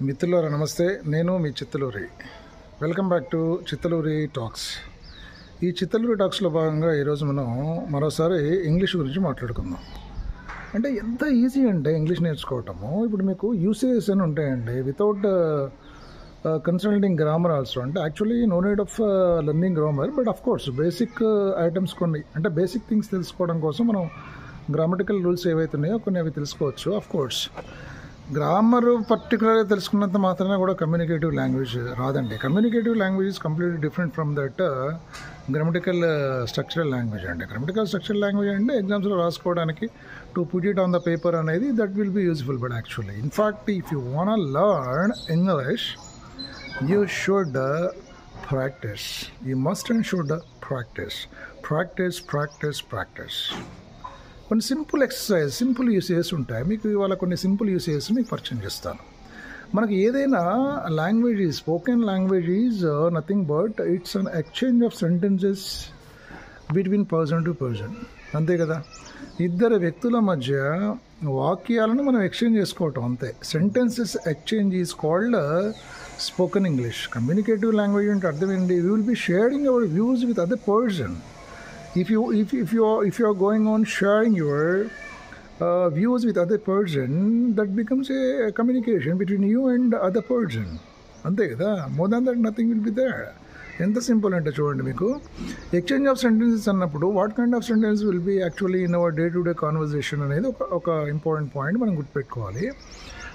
మిత్రులారా నమస్తే, నేను మీ Chittaluri. Welcome back to Chittaluri talks. ఈ చిత్తలూరి టాక్స్లో భాగంగా ఈరోజు మనం మరోసారి ఇంగ్లీష్ గురించి మాట్లాడుకుందాం. అంటే ఎంత ఈజీ అంటే ఇంగ్లీష్ నేర్చుకోవటము. ఇప్పుడు మీకు యూసేజెస్ అని ఉంటాయండి వితౌట్ కన్సల్టింగ్ గ్రామర్ ఆల్సో. అంటే actually no need of learning grammar, but of course basic items కొన్ని, అంటే బేసిక్ థింగ్స్ తెలుసుకోవడం కోసం మనం గ్రామటికల్ రూల్స్ ఏవైతే ఉన్నాయో కొన్ని అవి తెలుసుకోవచ్చు. ఆఫ్ కోర్స్ గ్రామర్ పర్టికులర్గా తెలుసుకున్నంత మాత్రమే కూడా కమ్యూనికేటివ్ లాంగ్వేజ్ రాదండి. Communicative language is completely different from that grammatical structural language అండి. గ్రామటికల్ స్ట్రక్చరల్ లాంగ్వేజ్ అంటే ఎగ్జామ్స్లో రాసుకోవడానికి to put it on the paper అనేది that will be useful. But actually in fact if you want learn English you should practice. You must and should practice. కొన్ని simple exercise, simple usages ఉంటాయి. మీకు ఇవాళ కొన్ని simple usages మీకు పరిచయం చేస్తాను. మనకి ఏదైనా language, spoken language is nothing but it's an exchange of sentences between person to person. అంతే కదా, ఇద్దరు వ్యక్తుల మధ్య వాక్యాలను మనం ఎక్స్చేంజ్ చేసుకోవటం అంతే. Sentences exchange is called spoken English. Communicative language అంటే అర్థం ఏంటి? We will be sharing hour views with other person. If you are going on sharing your views with other person, that becomes a communication between you and other person. Ante kada, more than that nothing will be there. Enta simple ante chudandi, meeku exchange of sentences annappudu what kind of sentence will be actually in our day to day conversation anedi oka important point మనం గుర్తుపెట్టుకోవాలి.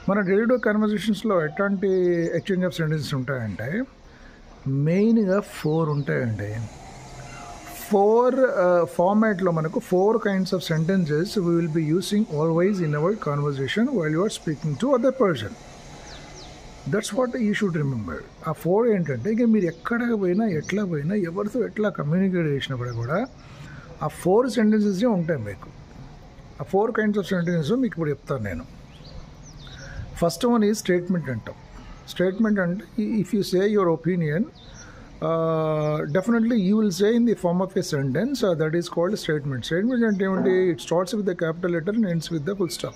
మన day to day కన్వర్జేషన్స్లో ఎట్లాంటి exchange of sentences ఉంటాయంటే మెయిన్గా 4 ఉంటాయండి. 4 ఫార్మాట్లో మనకు 4 kinds of sentences we will be using always in our conversation while you are speaking to other person. That's what you should remember. ఆ 4 ఏంటంటే ఇక మీరు ఎక్కడికి పోయినా, ఎట్లా పోయినా, ఎవరితో ఎట్లా కమ్యూనికేట్ చేసినప్పుడు కూడా ఆ 4 sentences ఉంటాయి మీకు. ఆ 4 kinds of sentences మీకు ఇప్పుడు చెప్తాను నేను. ఫస్ట్ వన్ ఈజ్ స్టేట్మెంట్ అంటాం. స్టేట్మెంట్ అంటే if you say your opinion, definitely you will say in the form of a sentence that is called statement. Statement అంటే ఏమంటే it starts with the capital letter and ends with the full stop.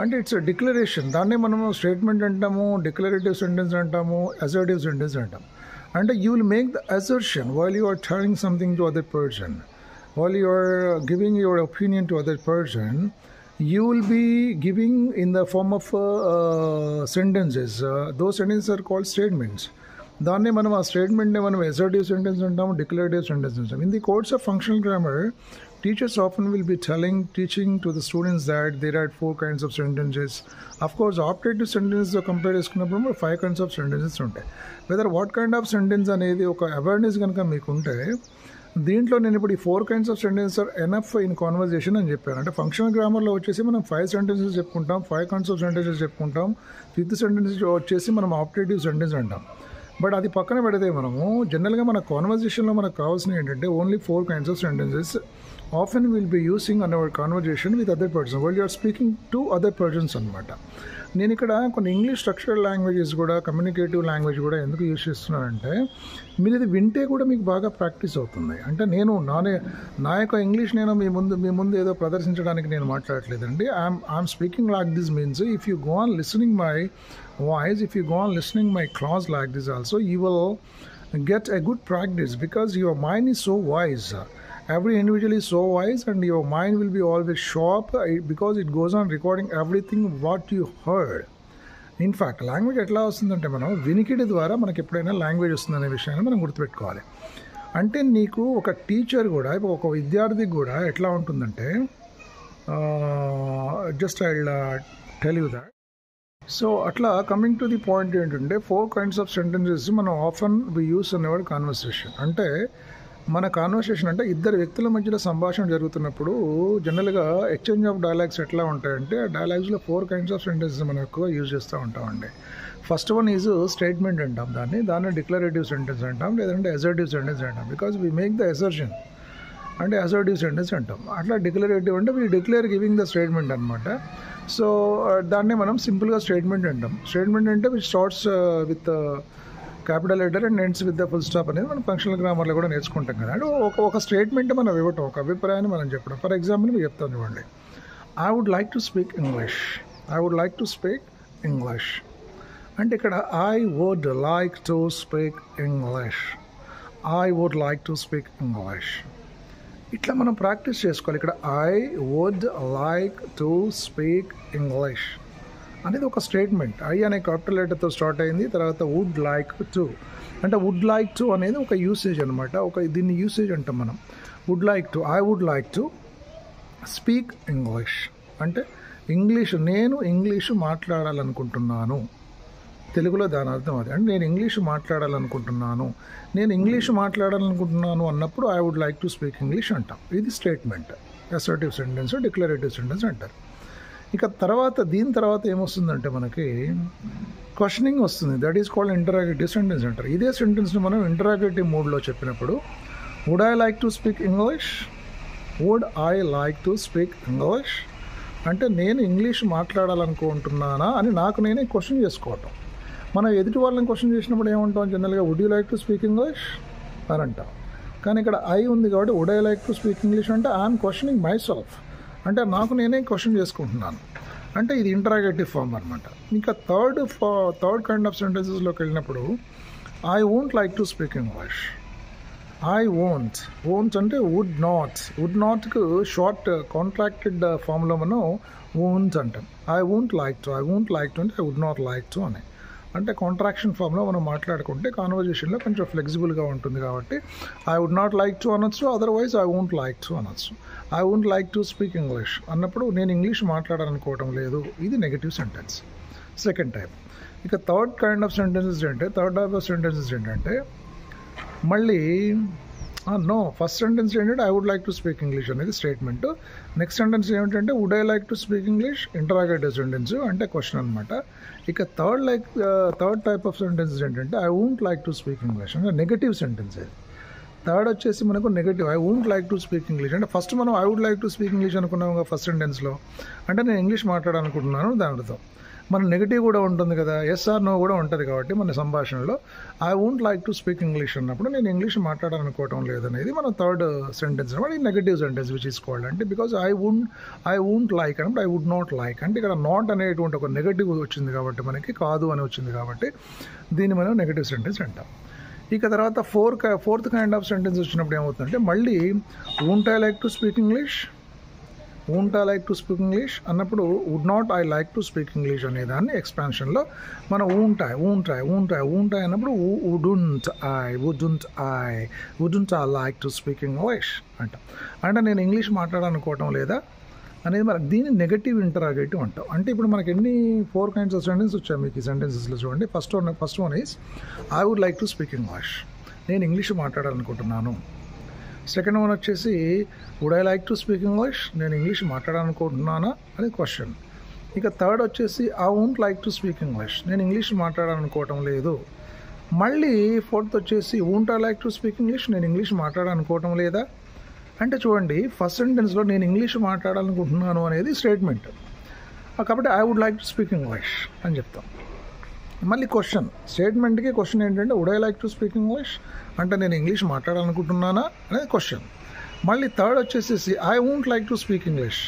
అంటే it's a declaration. దాన్నే మనము statement అంటాము, declarative sentence అంటాము, assertive sentence అంటాం. అంటే you will make the assertion while you are telling something to other person, while you are giving your opinion to other person, you will be giving in the form of sentences. Those sentences are called statements. దాన్నే మనం ఆ స్టేట్మెంట్ని మనం assertive sentence అంటాము, declarative sentence అంటాం. In the course of functional grammar, teachers often will be teaching to the students that there are 4 kinds of sentences. Of course, optative sentences compare చేసుకున్నప్పుడు 5 kinds of sentences ఉంటాయి. Whether what kind of sentence అనేది ఒక awareness కనుక మీకుంటే, దీంట్లో నేను ఇప్పుడు ఈ 4 kinds of sentences are enough in conversation అని చెప్పాను. అంటే ఫంక్షనల్ గ్రామర్లో వచ్చేసి మనం 5 sentences చెప్పుకుంటాం, 5 kinds of sentences చెప్పుకుంటాం. 5th sentence వచ్చేసి మనం ఆప్టేటివ్ సెంటెన్స్ అంటాం. బట్ అది పక్కన పెడితే మనము జనరల్గా మన కాన్వర్జేషన్లో మనకు కావాల్సిన ఏంటంటే only 4 kinds of sentences often will be using on our conversation with other person while you are speaking to other persons అనమాట. నేను ఇక్కడ కొన్ని ఇంగ్లీష్ స్ట్రక్చరల్ లాంగ్వేజెస్ కూడా, కమ్యూనికేటివ్ లాంగ్వేజ్ కూడా ఎందుకు యూజ్ చేస్తున్నానంటే మీరు ఇది వింటే కూడా మీకు బాగా ప్రాక్టీస్ అవుతుంది. అంటే నేను నా యొక్క ఇంగ్లీష్ నేను మీ ముందు ఏదో ప్రదర్శించడానికి నేను మాట్లాడట్లేదండి. I'm speaking like this means if you go on listening my voice, if you go on listening my class like this also, you will get a good practice because your mind is so wise. Every individual is so wise and your mind will be always sharp because it goes on recording everything what you heard. In fact, language ఎట్లా వస్తుందంటే మనం వినికిడి ద్వారా మనకి ఎప్పుడైనా language వస్తుందనే విషయాన్ని మనం గుర్తుపెట్టుకోవాలి. అంటే నీకు ఒక టీచర్ కూడా, ఒక విద్యార్థికి కూడా ఎట్లా ఉంటుందంటే, just I will tell you that. So అట్లా కమింగ్ టు ది పాయింట్ ఏంటంటే 4 kinds of sentences మనం often we use in our conversation. అంటే మన కాన్వర్సేషన్ అంటే ఇద్దరు వ్యక్తుల మధ్యలో సంభాషణ జరుగుతున్నప్పుడు జనరల్గా ఎక్స్చేంజ్ ఆఫ్ డైలాగ్స్ ఎట్లా ఉంటాయంటే, ఆ డైలాగ్స్లో 4 kinds of sentences మనం ఎక్కువ యూజ్ చేస్తూ ఉంటామండి. ఫస్ట్ వన్ ఈజ్ స్టేట్మెంట్ అంటాం, దాన్ని డిక్లరేటివ్ సెంటెన్స్ అంటాం, లేదంటే అసర్టివ్ సెంటెన్స్ అంటాం. Because we make the assertion అంటే అసర్టివ్ సెంటెన్స్ అంటాం. అట్లా డిక్లరేటివ్ అంటే we declare giving the statement అనమాట. సో దాన్ని మనం సింపుల్గా స్టేట్మెంట్ అంటాం. స్టేట్మెంట్ అంటే which starts with capital letter and ends with the full stop అనేది మనం ఫంక్షనల్ గ్రామర్లో కూడా నేర్చుకుంటాం కదా. అంటే ఒక స్టేట్మెంట్ మనం ఇవ్వటం, ఒక అభిప్రాయాన్ని మనం చెప్పడం. ఫర్ ఎగ్జాంపుల్ మీకు చెప్తాను చూడండి, I would like to speak English. అంటే ఇక్కడ I would like to speak English, I would like to speak English. ఇట్లా మనం ప్రాక్టీస్ చేసుకోవాలి. ఇక్కడ I would like to speak English అనేది ఒక స్టేట్మెంట్. ఐ అనే క్యాపిటల్ లెటర్తో స్టార్ట్ అయింది, తర్వాత వుడ్ లైక్ టు అంటే వుడ్ లైక్ టు అనేది ఒక యూసేజ్ అనమాట. దీన్ని యూసేజ్ అంటాం మనం. Would like to, I would like to speak English అంటే నేను ఇంగ్లీషు మాట్లాడాలనుకుంటున్నాను. తెలుగులో దాని అర్థం అది. అంటే నేను ఇంగ్లీషు మాట్లాడాలనుకుంటున్నాను అన్నప్పుడు I would like to speak English అంటాం. ఇది statement. Assertive sentence, declarative sentence అంటారు. ఇక దీని తర్వాత ఏమొస్తుందంటే మనకి క్వశ్చనింగ్ వస్తుంది. That is called interrogative sentence అంటారు. ఇదే సెంటెన్స్ని మనం ఇంటరాగేటివ్ మోడ్లో చెప్పినప్పుడు would I like to speak English, would I like to speak English అంటే నేను ఇంగ్లీష్ మాట్లాడాలనుకుంటున్నానా అని నాకు నేనే క్వశ్చన్ చేసుకోవటం. మనం ఎదుటి వాళ్ళని క్వశ్చన్ చేసినప్పుడు ఏమంటాం జనరల్గా, would you like to speak English అని అంటాం. కానీ ఇక్కడ ఐ ఉంది కాబట్టి would I like to speak English అంటే ఐఎమ్ క్వశ్చనింగ్ మై సెల్ఫ్ అంటే నాకు నేనే క్వశ్చన్ చేసుకుంటున్నాను. అంటే ఇది ఇంటరాగేటివ్ ఫామ్ అనమాట. ఇంకా థర్డ్ కైండ్ ఆఫ్ సెంటెన్సెస్లోకి వెళ్ళినప్పుడు I won't like to speak English, I won't అంటే వుడ్ నాట్కు షార్ట్ కాంట్రాక్టెడ్ ఫామ్లో మనం వోంట్ అంటాం. ఐ వోంట్ లైక్ టు అంటే I would not like to అని. అంటే కాంట్రాక్షన్ ఫామ్లో మనం మాట్లాడుకుంటే కాన్వర్జేషన్లో కొంచెం ఫ్లెక్సిబుల్గా ఉంటుంది కాబట్టి I would not like to అనొచ్చు, otherwise I won't like to అనొచ్చు. I won't like to speak English అన్నప్పుడు నేను ఇంగ్లీష్ మాట్లాడాలనుకోవటం లేదు. ఇది నెగటివ్ సెంటెన్స్, సెకండ్ టైప్. ఇక థర్డ్ టైప్ ఆఫ్ సెంటెన్సెస్ ఏంటంటే మళ్ళీ ఫస్ట్ సెంటెన్స్ ఏంటంటే I would like to speak English అనేది స్టేట్మెంట్. నెక్స్ట్ సెంటెన్స్ ఏమిటంటే would I like to speak English, interrogative sentence అంటే క్వశ్చన్ అనమాట. ఇక థర్డ్ టైప్ ఆఫ్ సెంటెన్సెస్ ఏంటంటే I won't like to speak English అంటే నెగటివ్ సెంటెన్స్. అది third వచ్చేసి మనకు negative. I won't like to speak English అంటే ఫస్ట్ మనం I would like to speak English అనుకున్నాం ఫస్ట్ సెంటెన్స్లో, అంటే నేను ఇంగ్లీష్ మాట్లాడాలనుకుంటున్నాను దాని అర్థం. మన నెగటివ్ కూడా ఉంటుంది కదా, ఎస్ ఆర్ నో కూడా ఉంటుంది కాబట్టి మన సంభాషణలో I won't like to speak English అన్నప్పుడు నేను ఇంగ్లీష్ మాట్లాడాలనుకోవటం లేదనేది మన థర్డ్ సెంటెన్స్ అనమాట. ఈ negative sentence which is called అంటే బికాజ్ ఐ వోంట్ లైక్ అన్నప్పుడు ఐ వుడ్ నాట్ లైక్ అంటే ఇక్కడ నాట్ అనేటువంటి ఒక నెగటివ్ వచ్చింది కాబట్టి మనకి కాదు అని వచ్చింది కాబట్టి దీన్ని మనం నెగటివ్ సెంటెన్స్ అంటాం. ఇక తర్వాత ఫోర్త్ కైండ్ ఆఫ్ సెంటెన్స్ వచ్చినప్పుడు ఏమవుతుందంటే మళ్ళీ won't I like to speak English అన్నప్పుడు would not I like to speak English అనేదాన్ని ఎక్స్పాన్షన్లో మనం వోంట్ ఐ అన్నప్పుడు wouldn't I like to speak English అంటాం. అంటే నేను ఇంగ్లీష్ మాట్లాడాలనుకోవటం లేదా అనేది మనకు దీన్ని నెగటివ్ ఇంటరాగేటివ్ అంటాం. అంటే ఇప్పుడు మనకి ఎన్ని 4 kinds ఆఫ్ సెంటెన్స్ వచ్చాయి మీకు ఈ సెంటెన్సెస్లో చూడండి. First one is I would like to speak English, నేను ఇంగ్లీష్ మాట్లాడాలనుకుంటున్నాను. సెకండ్ వన్ వచ్చేసి would I like to speak English, నేను ఇంగ్లీష్ మాట్లాడాలనుకుంటున్నానా అని క్వశ్చన్. ఇక థర్డ్ వచ్చేసి I won't like to speak English, నేను ఇంగ్లీష్ మాట్లాడాలనుకోవటం లేదు. మళ్ళీ ఫోర్త్ వచ్చేసి won't I like to speak English, నేను ఇంగ్లీష్ మాట్లాడాలనుకోవటం లేదా. అంటే చూడండి ఫస్ట్ సెంటెన్స్లో నేను ఇంగ్లీష్ మాట్లాడాలనుకుంటున్నాను అనేది స్టేట్మెంట్ కాబట్టి I would like to speak English అని చెప్తాం. మళ్ళీ స్టేట్మెంట్కి క్వశ్చన్ ఏంటంటే would I like to speak English అంటే నేను ఇంగ్లీష్ మాట్లాడాలనుకుంటున్నానా అనేది క్వశ్చన్. మళ్ళీ థర్డ్ వచ్చేసి I won't like to speak English,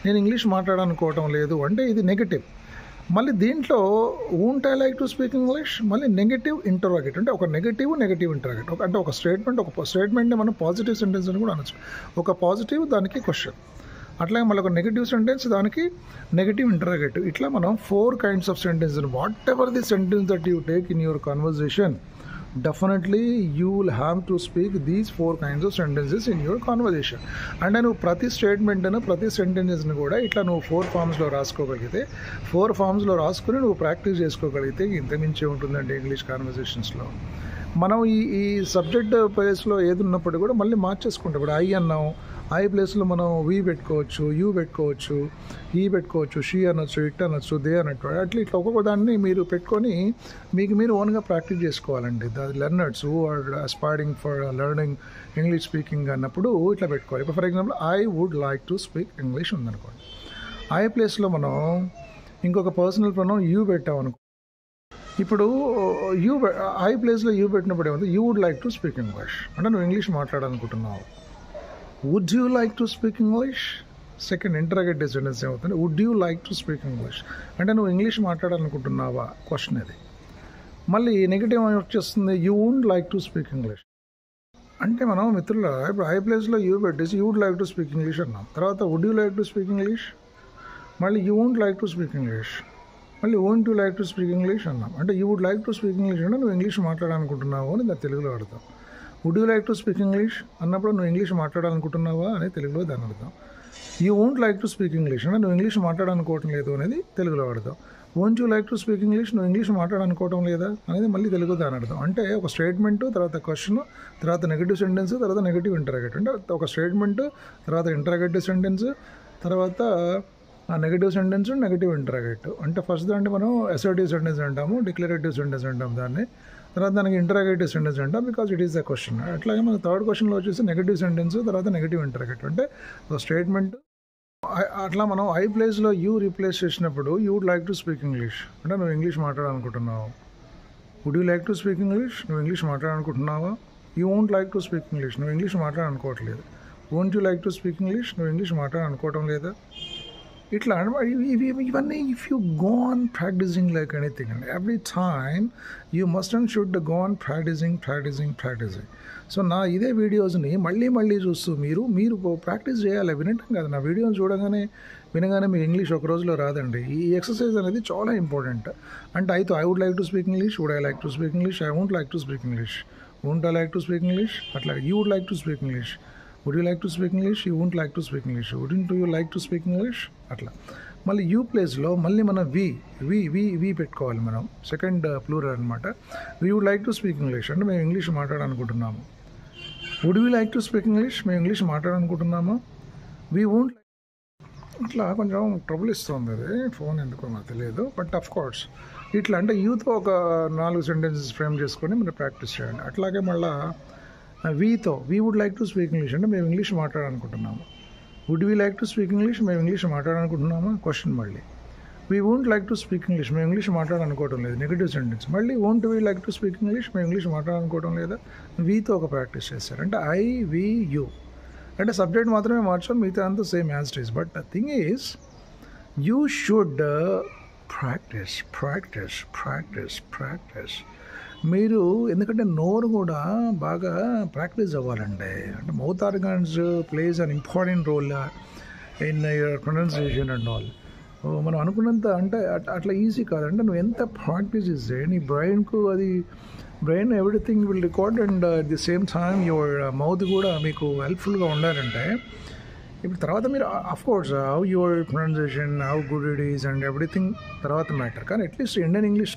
నేను ఇంగ్లీష్ మాట్లాడాలనుకోవటం లేదు అంటే ఇది నెగటివ్. మళ్ళీ దీంట్లో won't I like to speak English మళ్ళీ నెగటివ్ ఇంటరాగేటివ్ అంటే ఒక నెగటివ్ ఇంటరాగేటివ్ అంటే ఒక స్టేట్మెంట్ని మనం పాజిటివ్ సెంటెన్స్ అని కూడా అనొచ్చు. ఒక పాజిటివ్ దానికి క్వశ్చన్, అట్లాగే మళ్ళీ ఒక నెగటివ్ సెంటెన్స్ దానికి నెగటివ్ ఇంటరాగేటివ్. ఇట్లా మనం 4 kinds of sentence. What ever the sentence that you take in your conversation definitely you will have to speak these 4 kinds of sentences in your conversation. అంటే నువ్వు ప్రతి స్టేట్మెంట్ను ప్రతి సెంటెన్సెస్ని కూడా ఇట్లా నువ్వు 4 forms రాసుకోగలిగితే 4 forms రాసుకుని నువ్వు ప్రాక్టీస్ చేసుకోగలిగితే ఇంతమించే ఉంటుందండి ఇంగ్లీష్ కాన్వర్జేషన్స్లో. మనం ఈ సబ్జెక్ట్ ప్లేస్లో ఏది ఉన్నప్పుడు కూడా మళ్ళీ మార్చేసుకుంటాం. ఇప్పుడు ఐ అన్నాం, ఐ ప్లేస్లో మనం వి పెట్టుకోవచ్చు, యూ పెట్టుకోవచ్చు, ఈ పెట్టుకోవచ్చు, షీ అనొచ్చు, ఇట్ అనొచ్చు, దే అనొచ్చు. ఇట్లా ఒక్కొక్క దాన్ని మీరు పెట్టుకొని మీరు ఓన్గా ప్రాక్టీస్ చేసుకోవాలండి. The learners who are aspiring for learning English speaking అన్నప్పుడు ఇట్లా పెట్టుకోవాలి. ఇప్పుడు for example I would like to speak English ఉందనుకోండి, ఐ ప్లేస్లో మనం ఇంకొక పర్సనల్ ప్రొనౌన్ యూ పెట్టామనుకో. ఇప్పుడు ఐ ప్లేస్లో యూ పెట్టినప్పుడు ఏమవుతుంది, you would like to speak English అంటే నువ్వు ఇంగ్లీష్ మాట్లాడాలనుకుంటున్నావు. Would you like to speak English second interrogative sentence ఏమవుతుంది, would you like to speak English అంటే నువ్వు ఇంగ్లీష్ మాట్లాడాలనుకుంటున్నావా క్వశ్చన్ ఇది. మళ్ళీ నెగిటివ్ వచ్చేస్తుంది, you won't like to speak English. అంటే మనం మిత్రుల ఇప్పుడు ఐ ప్లేస్లో యూ పెట్టేసి you would like to speak English అన్నాం. తర్వాత would you like to speak English, మళ్ళీ you won't like to speak English, మళ్ళీ won't you like to speak English అన్నాం. అంటే you would like to speak English అంటే నువ్వు English మాట్లాడాలనుకుంటున్నావు అని దాన్ని తెలుగులో అర్థం. Would you like to speak English అన్నప్పుడు నువ్వు ఇంగ్లీష్ మాట్లాడాలనుకుంటున్నావా అని తెలుగులో దాని అర్థం. You won't like to speak English అంటే నువ్వు ఇంగ్లీష్ మాట్లాడాలనుకోవటం లేదు అనేది తెలుగులో అర్థం. Won't you like to speak English, నువ్వు ఇంగ్లీష్ మాట్లాడాలనుకోవటం లేదా అనేది మళ్ళీ తెలుగు దాని అర్థం. అంటే ఒక స్టేట్మెంటు, తర్వాత క్వశ్చన్, తర్వాత నెగిటివ్ సెంటెన్స్, తర్వాత నెగిటివ్ ఇంటరాగేటివ్. అంటే ఒక స్టేట్మెంటు, తర్వాత ఇంటరాగేటివ్ సెంటెన్స్, తర్వాత నెగిటివ్ సెంటెన్స్, నెగిటివ్ ఇంటరాగేటివ్. అంటే ఫస్ట్ దాంట్లో మనం అసర్టివ్ సెంటెన్స్ అంటాము, డిక్లరేటివ్ సెంటెన్స్ అంటాం దాన్ని. తర్వాత దానికి ఇంటరాగేటివ్ సెంటెన్స్ అంటాం because it is the question. అట్లాగే మన థర్డ్ క్వశ్చన్లో వచ్చేసి నెగిటివ్ సెంటెన్స్, తర్వాత నెగిటివ్ ఇంటరాగేటివ్. అంటే ఒక స్టేట్మెంట్ అట్లా మనం ఐ ప్లేస్లో యూ రీప్లేస్ చేసినప్పుడు you would like to speak English అంటే నువ్వు ఇంగ్లీష్ మాట్లాడాలనుకుంటున్నావు. Would you like to speak English, నువ్వు ఇంగ్లీష్ మాట్లాడాలనుకుంటున్నావా. You won't like to speak English, నువ్వు ఇంగ్లీష్ మాట్లాడాలనుకోవట్లేదు. Won't you like to speak English, నువ్వు ఇంగ్లీష్ మాట్లాడాలనుకోవటం లేదా. ఇట్లా ఇవన్నీ if you go on practicing like anything అండి, every time you must and should go on practicing. So నా ఇదే వీడియోస్ని మళ్ళీ చూస్తూ మీరు ప్రాక్టీస్ చేయాలి, వినటం కాదు. నా వీడియోని వినగానే మీకు ఇంగ్లీష్ ఒక రోజులో రాదండి. ఈ ఎక్సర్సైజ్ అనేది చాలా ఇంపార్టెంట్. అంటే అయితే I would like to speak English, would I like to speak English, I won't like to speak English, won't I like to speak English. అట్లా you would like to speak English, would you like to speak English, you won't like to speak English, wouldn't you like to speak English. అట్లా మళ్ళీ you ప్లేస్లో మళ్ళీ మనం we పెట్టుకోవాలి. మనం second plural అనమాట. We would like to speak English అంటే మేము ఇంగ్లీష్ మాట్లాడాలనుకుంటున్నాము. Would we like to speak English, మేము ఇంగ్లీష్ మాట్లాడాలనుకుంటున్నాము. We won't. అట్లా కొంచెం ట్రబుల్ ఇస్తుంది అది ఫోన్, ఎందుకో నాకు తెలియదు. బట్ ఆఫ్ కోర్స్ ఇట్లా అంటే యూత్తో ఒక 4 సెంటెన్సెస్ ఫ్రేమ్ చేసుకొని మీరు ప్రాక్టీస్ చేయండి. అట్లాగే మళ్ళీ we would like to speak English అంటే మేము ఇంగ్లీష్ మాట్లాడాలనుకుంటున్నాము. Would we like to speak English, మేము ఇంగ్లీష్ మాట్లాడాలనుకుంటున్నామా క్వశ్చన్. మళ్ళీ we won't like to speak English, మేము ఇంగ్లీష్ మాట్లాడాలనుకోవడం లేదు, నెగిటివ్ సెంటెన్స్. మళ్ళీ won't we like to speak English, మేము ఇంగ్లీష్ మాట్లాడాలనుకోవడం లేదా. వీతో ఒక ప్రాక్టీస్ చేస్తారు. అంటే ఐ వి యూ అంటే సబ్జెక్ట్ మాత్రమే మార్చాలి, మిగతా అంతా same as it is. But the thing is you should practice. మీరు ఎందుకంటే నోరు కూడా బాగా ప్రాక్టీస్ అవ్వాలండి. అంటే mouth organs plays an important role in your pronunciation and all. మనం అనుకున్నంత అంటే అట్లా ఈజీ కాదంటే నువ్వు ఎంత ప్రాక్టీస్ చేస్తే నీ brain everything will record and at the same time your mouth కూడా మీకు హెల్ప్ఫుల్గా ఉండాలంటే ఇప్పుడు తర్వాత మీరు of course how your pronunciation, how good it is and everything తర్వాత మ్యాటర్. కానీ అట్లీస్ట్ ఇండియన్ ఇంగ్లీష్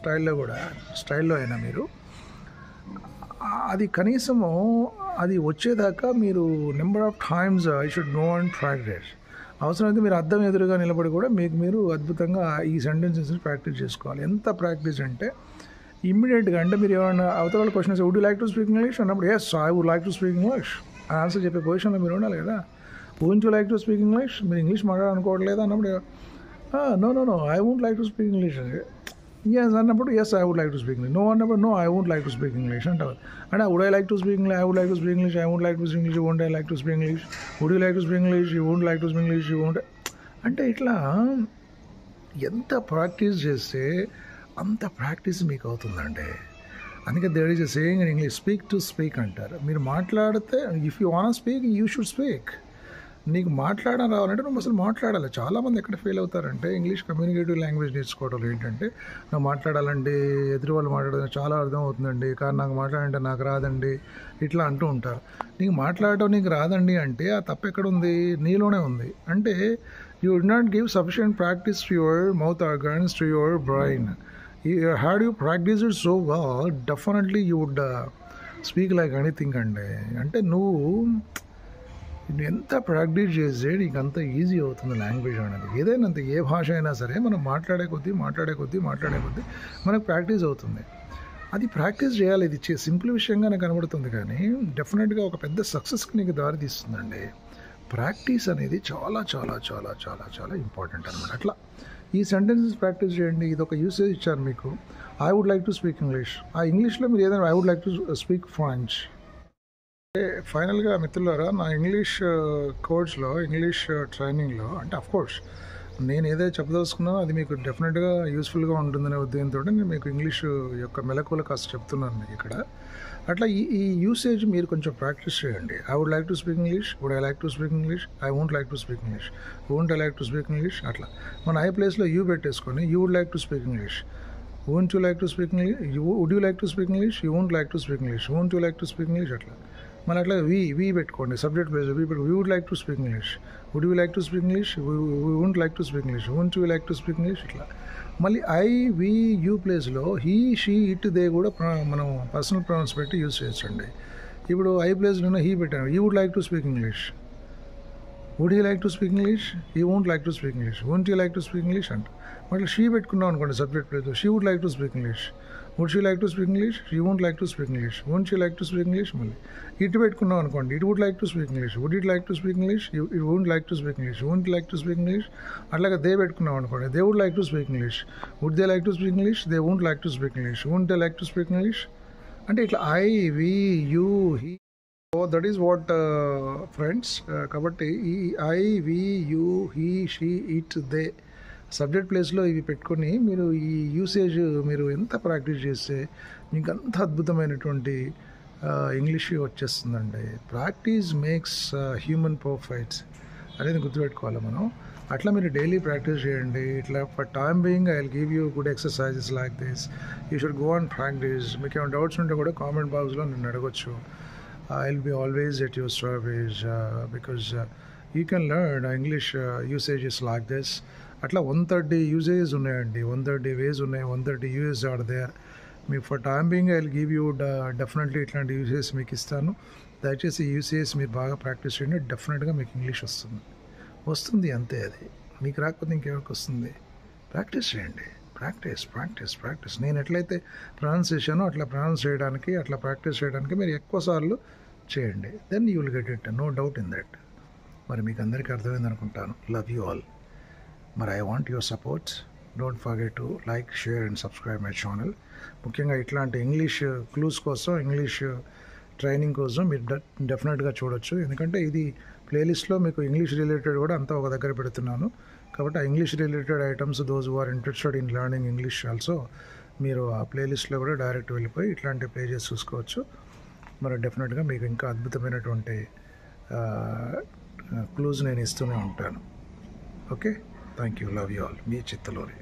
స్టైల్లో అయినా మీరు అది కనీసము అది వచ్చేదాకా మీరు number of times I should know and practice. అవసరమైతే మీరు అద్దం ఎదురుగా నిలబడి కూడా మీరు అద్భుతంగా ఈ సెంటెన్సెస్ని ప్రాక్టీస్ చేసుకోవాలి. ఎంత ప్రాక్టీస్ అంటే ఇమ్మీడియట్గా అంటే మీరు ఏమైనా అవతల క్వశ్చన్ వస్తే would you like to speak English అన్నప్పుడు yes I would like to speak English అని ఆన్సర్ చెప్పే పొజిషన్లో మీరు ఉండాలి కదా. Won't you like to speak English, మీరు ఇంగ్లీష్ మాట్లాడాలనుకోవట్లేదు అన్నప్పుడు no I won't like to speak English. Yes అన్నప్పుడు yes I would like to speak English. No అన్నప్పుడు no I won't like to speak English అంటారు. అంటే would I like to speak English, I would like to speak English, I won't like to speak English, won't I like to speak English, would you like to speak English, you won't like to speak English, you won't. అంటే ఇట్లా ఎంత practice చేస్తే అంత practice మీకు అవుతుందండి. అందుకే there is a saying in English, speak to speak అంటారు. మీరు మాట్లాడితే if you want speak you should speak. నీకు మాట్లాడడం రావాలంటే నువ్వు అసలు మాట్లాడాలి. చాలామంది ఎక్కడ ఫెయిల్ అవుతారంటే ఇంగ్లీష్ కమ్యూనికేటివ్ లాంగ్వేజ్ నేర్చుకోవడం ఏంటంటే నువ్వు మాట్లాడాలండి, ఎదురు వాళ్ళు మాట్లాడడం చాలా అర్థం అవుతుందండి, కానీ నాకు మాట్లాడంటే నాకు రాదండి ఇట్లా అంటూ ఉంటారు. నీకు మాట్లాడటం నీకు రాదండి అంటే ఆ తప్పు ఎక్కడ ఉంది, నీలోనే ఉంది. అంటే you would not give sufficient practice to your mouth organs, to your brain. Had you practice it so well definitely you would speak like anything అండి. అంటే నువ్వు ఎంత ప్రాక్టీస్ చేస్తే నీకు అంత ఈజీ అవుతుంది లాంగ్వేజ్ అనేది. ఏదైనా అంత ఏ భాష అయినా సరే మనం మాట్లాడే కొద్దీ మనకు ప్రాక్టీస్ అవుతుంది. అది ప్రాక్టీస్ చేయాలి. ఇది సింపుల్ విషయంగానే కనబడుతుంది కానీ డెఫినెట్గా ఒక పెద్ద సక్సెస్కి నీకు దారి తీస్తుందండి. ప్రాక్టీస్ అనేది చాలా చాలా చాలా చాలా చాలా ఇంపార్టెంట్ అనమాట. అట్లా ఈ సెంటెన్సెస్ ప్రాక్టీస్ చేయండి. ఇది ఒక యూసేజ్ ఇచ్చారు మీకు, I would like to speak English. ఆ ఇంగ్లీష్లో మీరు ఏదైనా I would like to speak French. ఫైనల్గా మిత్రులారా, నా ఇంగ్లీష్ కోర్స్లో ఇంగ్లీష్ ట్రైనింగ్లో అంటే అఫ్కోర్స్ నేను ఏదైతే చెప్పదలుచుకున్నానో అది మీకు డెఫినెట్గా యూస్ఫుల్గా ఉంటుందనే ఉద్దేశంతో నేను మీకు ఇంగ్లీష్ యొక్క మెలకువలు కాస్త చెప్తున్నాను మీకు ఇక్కడ. అట్లా ఈ యూసేజ్ మీరు కొంచెం ప్రాక్టీస్ చేయండి. I would like to speak English, would I like to speak English, I won't like to speak English, won't I like to speak English. అట్లా మన ఐ ప్లేస్లో యూ పెట్టేసుకొని you would like to speak English, won't you like to speak English, would you like to speak English, you won't like to speak English, won't you like to speak English. అట్లా మళ్ళీ అట్లా we పెట్టుకోండి subject plus we would like to speak English, would you like to speak English, we won't like to speak English, won't you like to speak English. ఇట్లా మళ్ళీ I we you ప్లేస్లో he she it they కూడా మనం personal pronouns పెట్టి use చేయొచ్చండి. ఇప్పుడు I ప్లేస్లో he పెట్టాను, you would like to speak English, would he like to speak English, he won't like to speak English, won't you like to speak English అంట. మళ్ళీ she పెట్టుకున్నాం అనుకోండి సబ్జెక్ట్ ప్లేస్లో, she would like to speak English, would she like to speak English, she won't like to speak English, won't she like to speak English. మళ్ళీ ఇటు పెట్టుకున్నాం అనుకోండి, it would like to speak English, would it like to speak English, it won't like to speak English, won't like to speak English. అట్లాగే they పెట్టుకున్నాం అనుకోండి, they would like to speak English, would they like to speak English, they won't like to speak English, won't they like to speak English. అంటే ఇట్లా I we you he, so that is what friends. కాబట్టి ఈ I we you he she it they subject ప్లేస్లో ఇవి పెట్టుకొని మీరు ఈ usage మీరు ఎంత ప్రాక్టీస్ చేస్తే మీకు అంత అద్భుతమైనటువంటి ఇంగ్లీష్ వచ్చేస్తుందండి. ప్రాక్టీస్ మేక్స్ హ్యూమన్ పర్ఫెక్ట్స్ అనేది గుర్తుపెట్టుకోవాలి మనం. అట్లా మీరు డైలీ ప్రాక్టీస్ చేయండి. ఇట్లా for time being I will give you good exercises like this. You should go on practice. మీకు ఏమైనా డౌట్స్ ఉంటే కూడా కామెంట్ బాక్స్లో నన్ను అడగొచ్చు. I will be always at your service because you can learn English usages like this. అట్లా 130 యూజేజెస్ ఉన్నాయండి, 130 వేస్ ఉన్నాయి, 130 యూఎస్ ఆర్ దేర్. మీకు for time being I will give you definitely ఇట్లాంటి యూసేజెస్ మీకు ఇస్తాను. దయచేసి ఈ యూసేజెస్ మీరు బాగా ప్రాక్టీస్ చేయండి. డెఫినెట్గా మీకు ఇంగ్లీష్ వస్తుంది అంతే. అది మీకు రాకపోతే ఇంకెవరికి వస్తుంది? ప్రాక్టీస్ చేయండి. ప్రాక్టీస్. నేను ఎట్లయితే ప్రొనౌన్స్ చేశానో అట్లా ప్రొనౌన్స్ చేయడానికి, అట్లా ప్రాక్టీస్ చేయడానికి మీరు ఎక్కువ సార్లు చేయండి. Then you will get it, no doubt in that. మరి మీకు అందరికీ అర్థమైంది అనుకుంటాను. Love you all. మరి I want your supports. Don't forget to like, share and subscribe my channel. ముఖ్యంగా ఇట్లాంటి ఇంగ్లీష్ క్లూస్ కోసం, ఇంగ్లీష్ ట్రైనింగ్ కోసం మీరు డెఫినెట్గా చూడొచ్చు. ఎందుకంటే ఇది ప్లేలిస్ట్లో మీకు ఇంగ్లీష్ రిలేటెడ్ కూడా అంతా ఒక దగ్గర పెడుతున్నాను. కాబట్టి ఆ English related items, those who are interested in learning English also, మీరు ఆ ప్లేలిస్ట్లో కూడా డైరెక్ట్ వెళ్ళిపోయి ఇట్లాంటి పేజెస్ చూసుకోవచ్చు. మరి డెఫినెట్గా మీకు ఇంకా అద్భుతమైనటువంటి క్లూజ్ నేను ఇస్తూనే ఉంటాను. Okay, thank you. Love you all. Me Chittaluri.